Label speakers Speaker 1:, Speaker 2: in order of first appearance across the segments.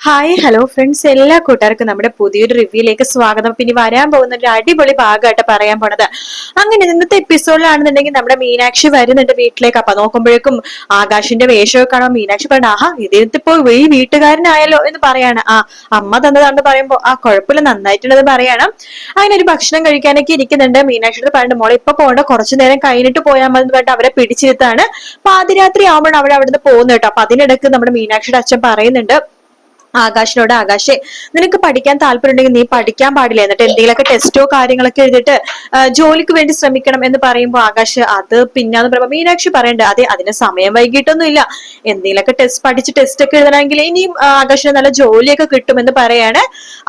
Speaker 1: Hi hello friends, എല്ലാ കൂട്ടുകാർക്കും നമ്മുടെ പുതിയൊരു റിവ്യൂയിലേക്ക് സ്വാഗതം. പിന്നെ വരാൻ പോകുന്ന ഒരു അടിപൊളി ഭാഗമായിട്ട് പറയാൻ പോണത്. അങ്ങനെ ഇന്നത്തെ എപ്പിസോഡിലാണെന്നുണ്ടെങ്കിൽ നമ്മുടെ മീനാക്ഷി വരുന്നുണ്ട് വീട്ടിലേക്ക്. അപ്പൊ നോക്കുമ്പോഴേക്കും ആകാശിന്റെ വേഷമൊക്കെ കാണാൻ മീനാക്ഷി പറഞ്ഞ ആഹാ ഇതിപ്പോ ഈ വീട്ടുകാരനായല്ലോ എന്ന് പറയാണ്. അമ്മ തന്നതാണെന്ന് പറയുമ്പോ കുഴപ്പമില്ല, നന്നായിട്ടുള്ളത് പറയണം. അങ്ങനെ ഒരു ഭക്ഷണം കഴിക്കാനൊക്കെ ഇരിക്കുന്നുണ്ട്. മീനാക്ഷിയുടെ പറഞ്ഞിട്ട് മോളെ ഇപ്പൊ പോകണ്ട, കുറച്ചു നേരം കഴിഞ്ഞിട്ട് പോയാൽ മതി എന്ന് പറഞ്ഞിട്ട് അവരെ പിടിച്ചിരുത്താണ്. പാതിരാത്രി ആവുമ്പോൾ അവിടെ അവിടുന്ന് പോകുന്നു കേട്ടോ. അപ്പൊ അതിനിടക്ക് നമ്മുടെ മീനാക്ഷിയുടെ അച്ഛൻ പറയുന്നുണ്ട് ആകാശിനോട്, ആകാശേ നിനക്ക് പഠിക്കാൻ താല്പര്യം ഉണ്ടെങ്കിൽ നീ പഠിക്കാൻ പാടില്ല, എന്നിട്ട് എന്തെങ്കിലുമൊക്കെ ടെസ്റ്റോ കാര്യങ്ങളൊക്കെ എഴുതിയിട്ട് ജോലിക്ക് വേണ്ടി ശ്രമിക്കണം എന്ന് പറയുമ്പോൾ ആകാശ് അത് പിന്നാന്ന് പറയുമ്പോ മീനാക്ഷി പറയണ്ട അതെ അതിന് സമയം വൈകിട്ടൊന്നും ഇല്ല, എന്തെങ്കിലുമൊക്കെ പഠിച്ച് ടെസ്റ്റ് ഒക്കെ എഴുതണമെങ്കിൽ ഇനിയും ആകാശിന് നല്ല ജോലിയൊക്കെ കിട്ടുമെന്ന് പറയാണ്.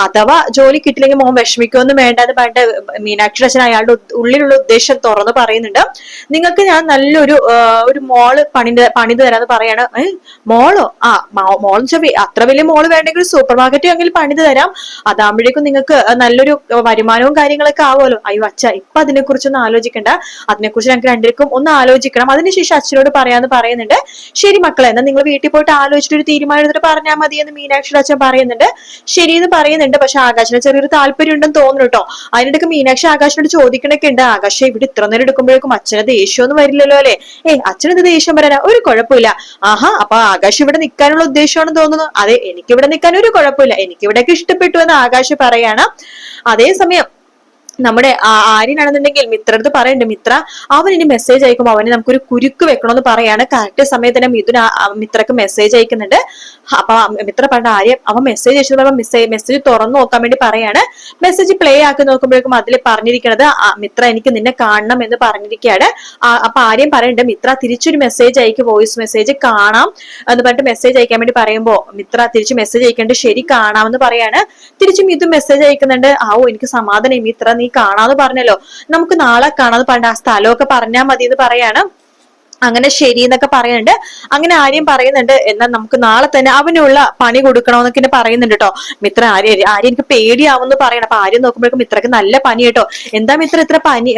Speaker 1: അഥവാ ജോലി കിട്ടില്ലെങ്കിൽ മോൻ വിഷമിക്കൊന്നും വേണ്ട എന്ന് പറഞ്ഞിട്ട് മീനാക്ഷി അച്ഛൻ അയാളുടെ ഉള്ളിലുള്ള ഉദ്ദേശം തുറന്ന് പറയുന്നുണ്ട്. നിങ്ങൾക്ക് ഞാൻ നല്ലൊരു ഒരു മോള് പണിത് തരാന്ന് പറയാണ്. മോളോ? മോൾ അത്ര വലിയ മോള് വേണ്ടെങ്കിൽ സൂപ്പർ മാർക്കറ്റ് എങ്കിലും പണിത് തരാം, അതാകുമ്പോഴേക്കും നിങ്ങൾക്ക് നല്ലൊരു വരുമാനവും കാര്യങ്ങളൊക്കെ ആവുമല്ലോ. അയ്യോ അച്ഛ ഇപ്പൊ അതിനെക്കുറിച്ചൊന്നും ആലോചിക്കണ്ട, അതിനെക്കുറിച്ച് ഞങ്ങൾക്ക് രണ്ടുപേർക്കും ഒന്ന് ആലോചിക്കണം, അതിനുശേഷം അച്ഛനോട് പറയാന്ന് പറയുന്നുണ്ട്. ശരി മക്കളെ, എന്നാൽ നിങ്ങൾ വീട്ടിൽ പോയിട്ട് ആലോചിച്ചിട്ട് ഒരു തീരുമാനം എടുത്തിട്ട് പറഞ്ഞാൽ മതി എന്ന് മീനാക്ഷിയുടെ അച്ഛൻ പറയുന്നുണ്ട്. ശരിയെന്ന് പറയുന്നുണ്ട്. പക്ഷെ ആകാശിന് ചെറിയൊരു താല്പര്യം ഉണ്ടെന്ന് തോന്നുന്നു കേട്ടോ. അതിനിടയ്ക്ക് മീനാക്ഷി ആകാശിനോട് ചോദിക്കണൊക്കെ ഉണ്ട്, ആകാശം ഇവിടെ ഇത്ര നേരം എടുക്കുമ്പോഴേക്കും അച്ഛന് ദേഷ്യമൊന്നും വരില്ലല്ലോ അല്ലെ? അച്ഛനത് ദേഷ്യം വരാനാ? ഒരു കുഴപ്പമില്ല. അപ്പൊ ആകാശ് ഇവിടെ നിൽക്കാനുള്ള ഉദ്ദേശമാണെന്ന് തോന്നുന്നു. അതെ, എനിക്കിവിടെ നിൽക്കാൻ ഒരു കുഴപ്പമില്ല, എനിക്കിവിടെയൊക്കെ ഇഷ്ടപ്പെട്ടു എന്ന് ആകാശ് പറയാണ്. അതേസമയം നമ്മുടെ ആര്യനാണെന്നുണ്ടെങ്കിൽ മിത്രടുത്ത് പറയുന്നുണ്ട്, മിത്ര അവൻ ഇനി മെസ്സേജ് അയക്കുമ്പോൾ അവന് നമുക്കൊരു കുരുക്ക് വെക്കണമെന്ന് പറയാണ്. കറക്റ്റ് സമയത്ത് തന്നെ മിഥുൻ മിത്രക്ക് മെസ്സേജ് അയക്കുന്നുണ്ട്. അപ്പൊ മിത്ര പറഞ്ഞ ആര്യം അവൻ മെസ്സേജ് അയച്ചത് മെസ്സേജ് തുറന്നു നോക്കാൻ വേണ്ടി പറയാണ്. മെസ്സേജ് പ്ലേ ആക്കി നോക്കുമ്പോഴേക്കും അതിൽ പറഞ്ഞിരിക്കുന്നത് മിത്ര എനിക്ക് നിന്നെ കാണണം എന്ന് പറഞ്ഞിരിക്കുകയാണ്. അപ്പൊ ആര്യം പറയുന്നുണ്ട് മിത്ര തിരിച്ചൊരു മെസ്സേജ് അയക്കും, വോയിസ് മെസ്സേജ് കാണാം എന്ന് പറഞ്ഞിട്ട് മെസ്സേജ് അയക്കാൻ വേണ്ടി പറയുമ്പോ മിത്ര തിരിച്ച് മെസ്സേജ് അയക്കേണ്ടത് ശരി കാണാമെന്ന് പറയാണ്. തിരിച്ചും മിഥുൻ മെസ്സേജ് അയക്കുന്നുണ്ട്, എനിക്ക് സമാധാനം മിത്ര നീ കാണാന്ന് പറഞ്ഞല്ലോ, നമുക്ക് നാളെ കാണാന്ന് പറഞ്ഞ ആ സ്ഥലമൊക്കെ പറഞ്ഞാൽ മതി എന്ന് പറയാണ്. അങ്ങനെ ശരി എന്നൊക്കെ പറയുന്നുണ്ട്. അങ്ങനെ ആര്യം പറയുന്നുണ്ട് എന്നാൽ നമുക്ക് നാളെ തന്നെ അവനുള്ള പണി കൊടുക്കണമെന്നൊക്കെ പറയുന്നുണ്ട് കേട്ടോ. മിത്ര ആര്യം എനിക്ക് പേടിയാവുമെന്ന് പറയണം. അപ്പൊ ആര്യം നോക്കുമ്പോഴേക്കും മിത്രക്ക് നല്ല പനി കേട്ടോ. എന്താ മിത്ര ഇത്ര പനി,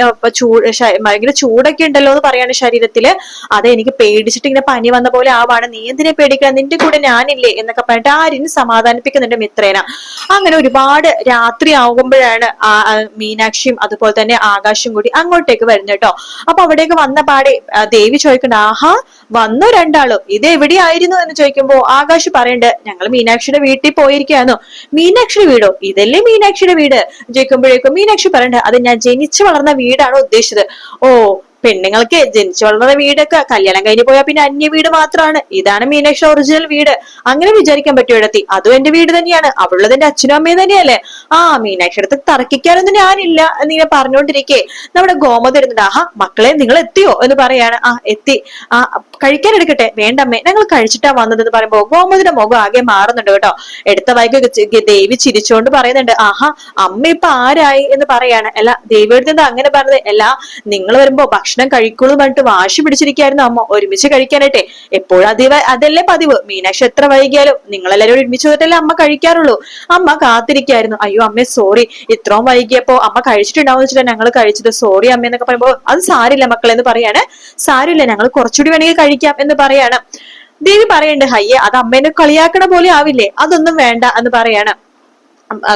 Speaker 1: ഭയങ്കര ചൂടൊക്കെ ഉണ്ടല്ലോ എന്ന് പറയാണ് ശരീരത്തില്. അതെ എനിക്ക് പേടിച്ചിട്ട് ഇങ്ങനെ പനി വന്ന പോലെ ആവാണ്, നീ എന്തിനെ പേടിക്കണം, നിന്റെ കൂടെ ഞാനില്ലേ എന്നൊക്കെ പറഞ്ഞിട്ട് ആര്യം സമാധാനിപ്പിക്കുന്നുണ്ട് മിത്രേന. അങ്ങനെ ഒരുപാട് രാത്രി ആകുമ്പോഴാണ് മീനാക്ഷിയും അതുപോലെ തന്നെ ആകാശും കൂടി അങ്ങോട്ടേക്ക് വരുന്നത് കേട്ടോ. അപ്പൊ അവിടേക്ക് വന്ന പാടെ ദേവി ചോദിക്കണ്ട, വന്നു രണ്ടാളും, ഇത് എവിടെയായിരുന്നു എന്ന് ചോദിക്കുമ്പോ ആകാശ് പറയണ്ട് ഞങ്ങൾ മീനാക്ഷിയുടെ വീട്ടിൽ പോയിരിക്കാന്നോ. മീനാക്ഷിയുടെ വീടോ? ഇതല്ലേ മീനാക്ഷിയുടെ വീട് ചോദിക്കുമ്പോഴേക്കും മീനാക്ഷി പറയണ്ട അത് ഞാൻ ജനിച്ചു വളർന്ന വീടാണോ ഉദ്ദേശിച്ചത്. പെണ്ണുങ്ങൾക്ക് ജനിച്ചു വളർന്ന വീടൊക്കെ കല്യാണം കഴിഞ്ഞ് പോയാൽ പിന്നെ അന്യ വീട് മാത്രമാണ്, ഇതാണ് മീനാക്ഷി ഒറിജിനൽ വീട്, അങ്ങനെ വിചാരിക്കാൻ പറ്റുമോ ഇടത്തി? അതും എന്റെ വീട് തന്നെയാണ്, അവളുള്ളത് എന്റെ അച്ഛനും അമ്മയും തന്നെയല്ലേ. മീനാക്ഷി അടുത്ത് തർക്കിക്കാനൊന്നും ഞാനില്ല എന്നിങ്ങനെ പറഞ്ഞുകൊണ്ടിരിക്കേ നമ്മുടെ ഗോമതി ഇരുന്നിട്ട് മക്കളെ നിങ്ങൾ എത്തിയോ എന്ന് പറയാണ്. എത്തി. കഴിക്കാൻ എടുക്കട്ടെ? വേണ്ടമ്മേ ഞങ്ങൾ കഴിച്ചിട്ടാ വന്നതെന്ന് പറയുമ്പോ ഗോമതിയുടെ മുഖം ആകെ മാറുന്നുണ്ട് കേട്ടോ. എടുത്ത വൈകി ദേവി ചിരിച്ചുകൊണ്ട് പറയുന്നുണ്ട്, അമ്മ ഇപ്പൊ ആരായി എന്ന് പറയാണ്. അല്ല ദേവിയുടെ എന്താ അങ്ങനെ പറഞ്ഞത്? അല്ല നിങ്ങൾ വരുമ്പോ ഭക്ഷണം കഴിക്കുള്ളൂ പറഞ്ഞിട്ട് വാശി പിടിച്ചിരിക്കായിരുന്നു അമ്മ ഒരുമിച്ച് കഴിക്കാനായിട്ടെ. എപ്പോഴും അതല്ലേ പതിവ്, മീനാക്ഷി എത്ര വൈകിയാലും നിങ്ങളെല്ലാരും ഒരുമിച്ച് വന്നിട്ടല്ലേ അമ്മ കഴിക്കാറുള്ളൂ, അമ്മ കാത്തിരിക്കായിരുന്നു. അയ്യോ അമ്മേ സോറി, ഇത്രയും വൈകിയപ്പോ അമ്മ കഴിച്ചിട്ടുണ്ടാവും വെച്ചിട്ടാണ് ഞങ്ങൾ കഴിച്ചത്, സോറി അമ്മ എന്നൊക്കെ പറയുമ്പോ അത് സാരില്ല മക്കളെന്ന് പറയാണ്. സാരില്ല ഞങ്ങൾ കുറച്ചുകൂടി വേണമെങ്കിൽ കഴിക്കാം എന്ന് പറയാണ്. ദേവി പറയണ്ട് ഹയ്യേ അത് അമ്മേനെ കളിയാക്കണ പോലെ ആവില്ലേ, അതൊന്നും വേണ്ട എന്ന് പറയാണ്.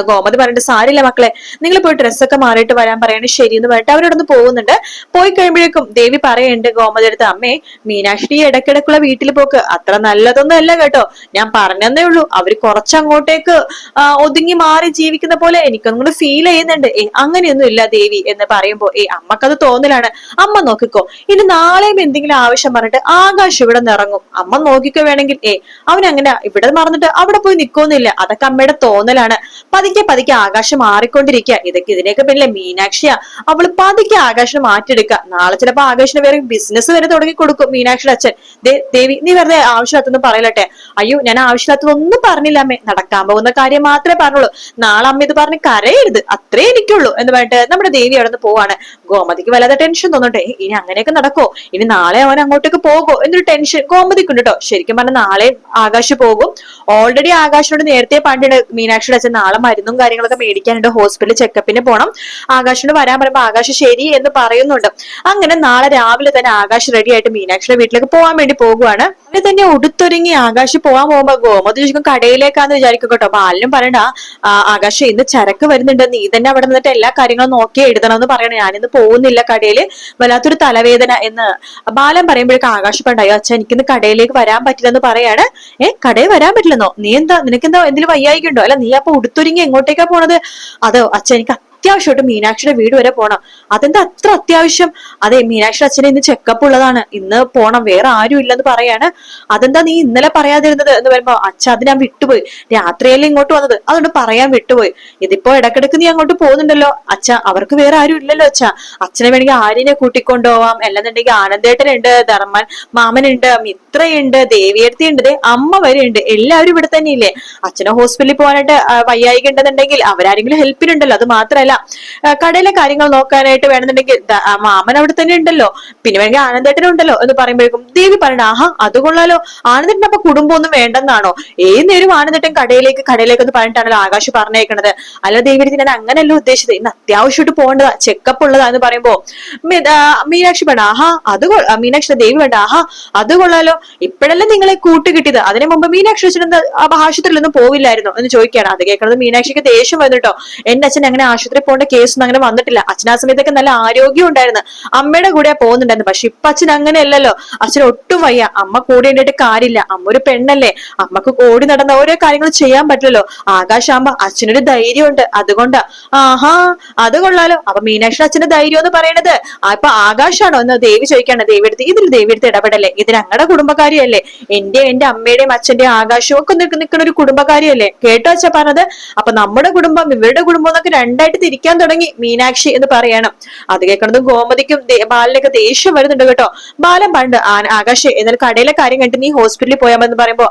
Speaker 1: ഗോമതി പറഞ്ഞിട്ട് സാരില്ല മക്കളെ നിങ്ങൾ പോയി ഡ്രസ്സൊക്കെ മാറിയിട്ട് വരാൻ പറയാണ്. ശരി എന്ന് പറഞ്ഞിട്ട് അവരോടൊന്ന് പോകുന്നുണ്ട്. പോയി കഴിയുമ്പോഴേക്കും ദേവി പറയുന്നുണ്ട് ഗോമതി അടുത്ത്, അമ്മേ മീനാക്ഷി ഇടയ്ക്കിടക്കുള്ള വീട്ടിൽ പോക്ക് അത്ര നല്ലതൊന്നും അല്ല കേട്ടോ, ഞാൻ പറഞ്ഞതേ ഉള്ളൂ, അവര് കുറച്ചങ്ങോട്ടേക്ക് ഒതുങ്ങി മാറി ജീവിക്കുന്ന പോലെ എനിക്കൊന്നും കൂടെ ഫീൽ ചെയ്യുന്നുണ്ട്. അങ്ങനെയൊന്നും ഇല്ല ദേവി എന്ന് പറയുമ്പോ അമ്മക്കത് തോന്നലാണ്. അമ്മ നോക്കിക്കോ, ഇനി നാളെയും എന്തെങ്കിലും ആവശ്യം പറഞ്ഞിട്ട് ആകാശ് ഇവിടെ നിറങ്ങും, അമ്മ നോക്കിക്കോ വേണമെങ്കിൽ. അവനങ്ങനെ ഇവിടെ മറന്നിട്ട് അവിടെ പോയി നിൽക്കൊന്നുമില്ല, അതൊക്കെ അമ്മയുടെ തോന്നലാണ്. പതുക്കെ പതുക്കെ ആകാശം മാറിക്കൊണ്ടിരിക്കുക. ഇതിനെയൊക്കെ പിന്നെ മീനാക്ഷിയാ, അവള് പതുക്കെ ആകാശം മാറ്റിയെടുക്കുക. നാളെ ചിലപ്പോ ആകാശിന് വേറെ ബിസിനസ് വരെ തുടങ്ങി കൊടുക്കും മീനാക്ഷിയുടെ അച്ഛൻ. ദേവി നീ വെറുതെ ആവശ്യമില്ലാത്തൊന്നും പറയലട്ടെ. അയ്യോ ഞാൻ ആവശ്യമില്ലാത്തതൊന്നും പറഞ്ഞില്ല അമ്മേ, നടക്കാൻ പോകുന്ന കാര്യം മാത്രമേ പറഞ്ഞുള്ളൂ, നാളെ അമ്മ ഇത് പറഞ്ഞ് കരയരുത് അത്രേ എനിക്കുള്ളൂ എന്ന് പറഞ്ഞിട്ട് നമ്മുടെ ദേവി അവിടെ നിന്ന് പോവാണ്. ഗോമതിക്ക് വല്ലാതെ ടെൻഷൻ തോന്നട്ടെ, ഇനി അങ്ങനെയൊക്കെ നടക്കോ, ഇനി നാളെ അവൻ അങ്ങോട്ടേക്ക് പോകുമോ എന്നൊരു ടെൻഷൻ ഗോമതിക്കുണ്ട് കേട്ടോ. ശരിക്കും പറഞ്ഞാൽ നാളെ ആകാശ് പോകും. ഓൾറെഡി ആകാശിനോട് നേരത്തെ പണ്ടിട്ട് മീനാക്ഷിയുടെ അച്ഛൻ നാളെ നാളെ മരുന്നും കാര്യങ്ങളൊക്കെ മേടിക്കാനുണ്ട്, ഹോസ്പിറ്റലിൽ ചെക്കപ്പിന് പോകണം, ആകാശിനോട് വരാൻ പറയുമ്പോ ആകാശ് ശരി എന്ന് പറയുന്നുണ്ട്. അങ്ങനെ നാളെ രാവിലെ തന്നെ ആകാശ് റെഡി ആയിട്ട് മീനാക്ഷിയുടെ വീട്ടിലേക്ക് പോകാൻ വേണ്ടി പോകുവാണ്. അങ്ങനെ തന്നെ ഉടുത്തൊരുങ്ങി ആകാശ് പോകാൻ പോകുമ്പോ ഗോമതി ചോദിക്കും കടയിലേക്കാന്ന് വിചാരിക്കും കേട്ടോ. ബാലനും പറയണ്ട, ആകാശ് ഇന്ന് ചരക്ക് വരുന്നുണ്ട്, നീ തന്നെ അവിടെ നിന്നിട്ട് എല്ലാ കാര്യങ്ങളും നോക്കി എഴുതണം എന്ന് പറയണേ, ഞാനിന്ന് പോകുന്നില്ല കടയില്, വല്ലാത്തൊരു തലവേദന എന്ന് ബാലൻ പറയുമ്പോഴേക്കും ആകാശ് പണ്ടായോ അച്ഛൻ എനിക്കിന്ന് കടയിലേക്ക് വരാൻ പറ്റില്ലെന്ന് പറയാണ്. കടയിൽ വരാൻ പറ്റില്ലെന്നോ? നീ എന്താ, നിനക്കെന്താ എന്തെങ്കിലും വയ്യായിക്കുണ്ടോ? അല്ല നീ അപ്പൊ ഉടുത്തൊരുങ്ങി എങ്ങോട്ടേക്കാ പോണത്? അതോ അച്ഛൻ എനിക്ക് അത്യാവശ്യമായിട്ട് മീനാക്ഷിയുടെ വീട് വരെ പോണം. അതെന്താ അത്ര അത്യാവശ്യം? അതെ, മീനാക്ഷി അച്ഛന് ഇന്ന് ചെക്കപ്പ് ഉള്ളതാണ്, ഇന്ന് പോണം, വേറെ ആരും ഇല്ലെന്ന് പറയാണ്. അതെന്താ നീ ഇന്നലെ പറയാതിരുന്നത് എന്ന് പറയുമ്പോ അച്ഛ അത് ഞാൻ വിട്ടുപോയി, രാത്രിയല്ലേ ഇങ്ങോട്ട് വന്നത്, അതുകൊണ്ട് പറയാൻ വിട്ടുപോയി. ഇതിപ്പോ ഇടക്കിടക്ക് നീ അങ്ങോട്ട് പോകുന്നുണ്ടല്ലോ അച്ഛ, അവർക്ക് വേറെ ആരും ഇല്ലല്ലോ അച്ഛ, അച്ഛനെ വേണമെങ്കിൽ ആര്യനെ കൂട്ടിക്കൊണ്ടുപോവാം, അല്ലെന്നുണ്ടെങ്കിൽ ആനന്ദേട്ടനുണ്ട്, ധർമ്മൻ മാമനുണ്ട്, മിത്രയുണ്ട്, ദേവിയടുത്തി ഉണ്ട്, അമ്മ വരെ ഉണ്ട്, എല്ലാവരും ഇവിടെ തന്നെ ഇല്ലേ. അച്ഛനെ ഹോസ്പിറ്റലിൽ പോകാനായിട്ട് വയ്യായിക ഉണ്ടെന്നുണ്ടെങ്കിൽ അവരാരെങ്കിലും ഹെൽപ്പിനുണ്ടല്ലോ. അത് മാത്രമല്ല കടയിലെ കാര്യങ്ങൾ നോക്കാനായിട്ട് വേണമെന്നുണ്ടെങ്കിൽ മാമൻ അവിടെ തന്നെ ഉണ്ടല്ലോ, പിന്നെ വേണമെങ്കിൽ ആനന്ദേട്ടനും ഉണ്ടല്ലോ എന്ന് പറയുമ്പോഴേക്കും ദേവി പറയണ ആഹാ അത് കൊള്ളാലോ, ആനന്ദേട്ടൻ അപ്പൊ കുടുംബമൊന്നും വേണ്ടെന്നാണോ? ഏത് നേരം ആനന്ദേട്ടൻ കടയിലേക്ക് എന്ന് പറഞ്ഞിട്ടാണല്ലോ ആകാശ് പറഞ്ഞേക്കണത്. അല്ല ദേവി ഞാൻ അങ്ങനെയല്ലോ ഉദ്ദേശിച്ചത്, ഇന്ന് അത്യാവശ്യമായിട്ട് പോകേണ്ടതാ, ചെക്കപ്പ് ഉള്ളതാ എന്ന് പറയുമ്പോ മീനാക്ഷി വേണ്ട ആഹാ അത് മീനാക്ഷി ദേവി വേണ്ട ആഹാ അത് കൊള്ളാലോ, ഇപ്പോഴല്ലേ നിങ്ങളെ കൂട്ടുകിട്ടിയത്, അതിനു മുമ്പ് മീനാക്ഷി അച്ഛനെന്താ ആശുപത്രിയിലൊന്നും പോവില്ലായിരുന്നു എന്ന് ചോദിക്കുകയാണ്. അത് കേൾക്കുന്നത് മീനാക്ഷിക്ക് ദേഷ്യം വന്നിട്ടോ, എന്റെ അച്ഛൻ അങ്ങനെ ആശുപത്രി പോകേണ്ട കേസൊന്നും അങ്ങനെ വന്നിട്ടില്ല, അച്ഛൻ ആ സമയത്തൊക്കെ നല്ല ആരോഗ്യം ഉണ്ടായിരുന്നു, അമ്മയുടെ കൂടെ പോകുന്നുണ്ടായിരുന്നു, പക്ഷെ ഇപ്പൊ അച്ഛൻ അങ്ങനെയല്ലല്ലോ, അച്ഛൻ ഒട്ടും വയ്യ, അമ്മ കൂടെ ഉണ്ടിട്ട് കാര്യമില്ല, അമ്മ ഒരു പെണ്ണല്ലേ, അമ്മക്ക് ഓടി നടന്ന ഓരോ കാര്യങ്ങൾ ചെയ്യാൻ പറ്റില്ലല്ലോ, ആകാശാകുമ്പോ അച്ഛനൊരു ധൈര്യമുണ്ട് അതുകൊണ്ടാ. ആഹാ അത് കൊള്ളാലോ, അപ്പൊ മീനാക്ഷി അച്ഛന്റെ ധൈര്യം എന്ന് പറയണത് അപ്പൊ ആകാശാണോ എന്ന് ദേവി ചോദിക്കാണ്. ദേവി എടുത്ത് ഇതിൽ ദേവി എടുത്ത് ഇടപെടല്ലേ, ഇത് ഞങ്ങളുടെ കുടുംബക്കാരിയല്ലേ, എന്റെ അമ്മയുടെയും അച്ഛന്റെയും ആകാശവും ഒക്കെ നിൽക്കുന്ന ഒരു കുടുംബക്കാരിയല്ലേ, കേട്ടോ അച്ഛ പറഞ്ഞത്. അപ്പൊ നമ്മുടെ കുടുംബം ഇവരുടെ കുടുംബം എന്നൊക്കെ രണ്ടായിട്ട് തിരിക്കാൻ തുടങ്ങി മീനാക്ഷി എന്ന് പറയണം. അത് കേൾക്കണത് ഗോമതിക്കും ബാലനൊക്കെ ദേഷ്യം വരുന്നുണ്ട് കേട്ടോ. ബാലൻ പണ്ട് ആകാശ് എന്നാൽ കടയിലെ കാര്യം കണ്ടിട്ട് നീ ഹോസ്പിറ്റലിൽ പോയാമെന്ന് പറയുമ്പോ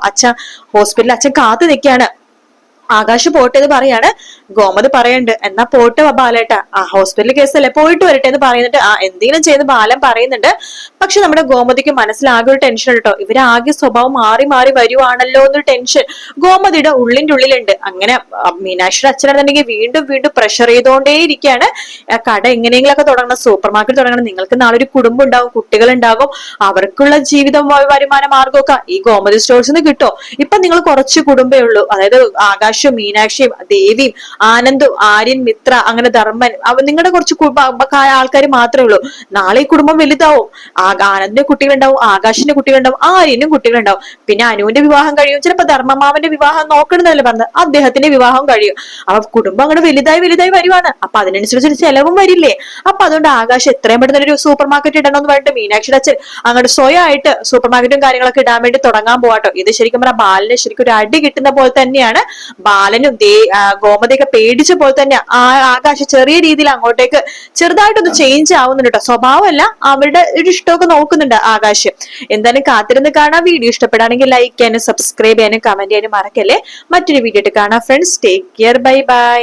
Speaker 1: ഹോസ്പിറ്റലിൽ അച്ഛൻ കാത്തു നിൽക്കുകയാണ്. ആകാശ് പോട്ടെ എന്ന് പറയാണ്. ഗോമതി പറയണ്ട് എന്നാ പോട്ടെ ബാലേട്ടാ, ഹോസ്പിറ്റൽ കേസല്ലേ, പോയിട്ട് വരട്ടെ എന്ന് പറയുന്നുണ്ട്. എന്തെങ്കിലും ചെയ്ത് ബാലൻ പറയുന്നുണ്ട്. പക്ഷെ നമ്മുടെ ഗോമതിക്ക് മനസ്സിലാകെ ഒരു ടെൻഷൻ കേട്ടോ, ഇവരാകെ സ്വഭാവം മാറി മാറി വരുവാണല്ലോ എന്നൊരു ടെൻഷൻ ഗോമതിയുടെ ഉള്ളിന്റെ ഉള്ളിലുണ്ട്. അങ്ങനെ മീനാക്ഷിയുടെ അച്ഛനാണെന്നുണ്ടെങ്കിൽ വീണ്ടും വീണ്ടും പ്രഷർ ചെയ്തുകൊണ്ടേ ഇരിക്കുകയാണ്. കട എങ്ങനെയെങ്കിലൊക്കെ തുടങ്ങണം, സൂപ്പർ മാർക്കറ്റ് തുടങ്ങണം, നിങ്ങൾക്ക് നാളെ ഒരു കുടുംബം ഉണ്ടാവും, കുട്ടികൾ ഉണ്ടാകും, അവർക്കുള്ള ജീവിതം വരുമാന മാർഗമൊക്കെ ഈ ഗോമതി സ്റ്റോഴ്സിൽ നിന്ന് കിട്ടും. ഇപ്പൊ നിങ്ങൾ കുറച്ച് കുടുംബേ ഉള്ളൂ, അതായത് ആകാശും മീനാക്ഷിയും ദേവിയും ആനന്ദും ആര്യൻ മിത്ര അങ്ങനെ ധർമ്മൻ നിങ്ങളുടെ കുറച്ച് ആൾക്കാർ മാത്രമേ ഉള്ളൂ. നാളെ ഈ കുടുംബം വലുതാവും, ആനന്ദിന്റെ കുട്ടികളുണ്ടാവും, ആകാശിന്റെ കുട്ടികളുണ്ടാവും, ആര്യനും കുട്ടികളുണ്ടാവും, പിന്നെ അനുവിന്റെ വിവാഹം കഴിയും, ചിലപ്പോ ധർമ്മമാവന്റെ വിവാഹം നോക്കണമെന്നല്ലേ പറഞ്ഞത്, അദ്ദേഹത്തിന്റെ വിവാഹം കഴിയും. അപ്പൊ കുടുംബം അങ്ങോട്ട് വലുതായി വലുതായി വരുവാണ്. അപ്പൊ അതിനനുസരിച്ച് ചെലവും വരില്ലേ. അപ്പൊ അതുകൊണ്ട് ആകാശ് എത്രയും പെട്ടെന്ന് ഒരു സൂപ്പർ മാർക്കറ്റ് ഇടണമെന്ന് പറഞ്ഞിട്ട് മീനാക്ഷിയുടെ അച്ഛൻ അങ്ങോട്ട് സ്വയമായിട്ട് സൂപ്പർ മാർക്കറ്റും കാര്യങ്ങളൊക്കെ ഇടാൻ വേണ്ടി തുടങ്ങാൻ പോവാട്ടോ. ഇത് ശരിക്കും പറഞ്ഞാൽ ബാലന് ശരിക്കും ഒരു അടി കിട്ടുന്ന പോലെ തന്നെയാണ്. ബാലനും ഗോമതിയൊക്കെ പേടിച്ച പോലെ തന്നെ ആകാശ് ചെറിയ രീതിയിൽ അങ്ങോട്ടേക്ക് ചെറുതായിട്ടൊന്ന് ചേഞ്ച് ആവുന്നുണ്ട് കേട്ടോ. സ്വഭാവമല്ല, അവരുടെ ഒരു ഇഷ്ടമൊക്കെ നോക്കുന്നുണ്ട് ആകാശ്. എന്തായാലും കാത്തിരുന്ന് കാണാം. വീഡിയോ ഇഷ്ടപ്പെടുകയാണെങ്കിൽ ലൈക്ക് ചെയ്യാനും സബ്സ്ക്രൈബ് ചെയ്യാനും കമന്റ് ചെയ്യാനും മറക്കല്ലേ. മറ്റൊരു വീഡിയോ ആയിട്ട് കാണാം friends. Take care, bye bye.